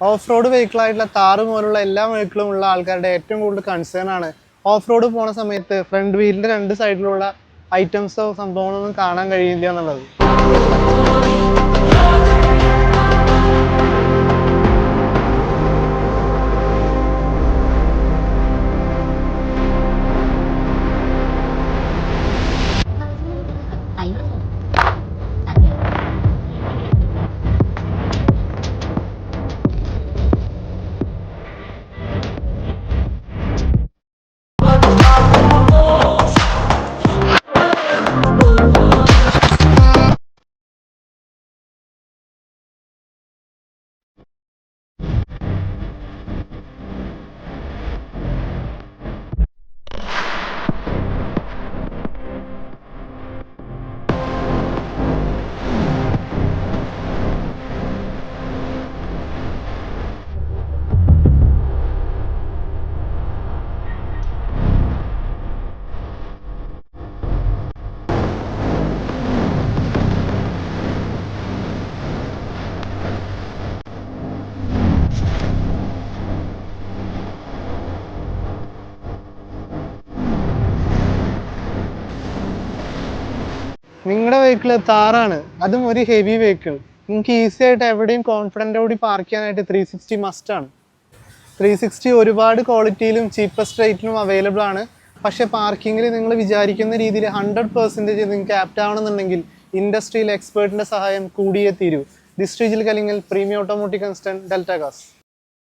Off road vehicle ആയിട്ടുള്ള താറ് പോലുള്ള എല്ലാ വെഹിക്കിളും ഉള്ള ആൾക്കാരുടെ ഏറ്റവും കൂടുതൽ കൺസേൺ ആണ് ഓഫ് റോഡ് പോണ സമയത്ത് ഫ്രണ്ട് വീലിന്റെ രണ്ട് സൈഡിലുള്ള ഐറ്റംസോ സംഭവങ്ങളൊന്നും കാണാൻ കഴിയില്ല എന്നുള്ളത്. നിങ്ങളുടെ വെഹിക്കിൾ താറാണ്, അതും ഒരു ഹെവി വെഹിക്കിൾ. നിങ്ങൾക്ക് ഈസി ആയിട്ട് എവിടെയും കോൺഫിഡൻറ്റോടി പാർക്ക് ചെയ്യാനായിട്ട് 360 മസ്റ്റ് ആണ്. 360 ഒരുപാട് ക്വാളിറ്റിയിലും ചീപ്പസ്റ്റ് റേറ്റിലും അവൈലബിൾ ആണ്. പക്ഷേ പാർക്കിങ്ങിൽ നിങ്ങൾ വിചാരിക്കുന്ന രീതിയിൽ 100% നിങ്ങൾക്ക് ആപ്റ്റ് ആവണമെന്നുണ്ടെങ്കിൽ ഇൻഡസ്ട്രിയിൽ എക്സ്പേർട്ടിൻ്റെ സഹായം കൂടിയേ തീരൂ. This Rijil Kalingal premium automotive consultant Delta കാസ്.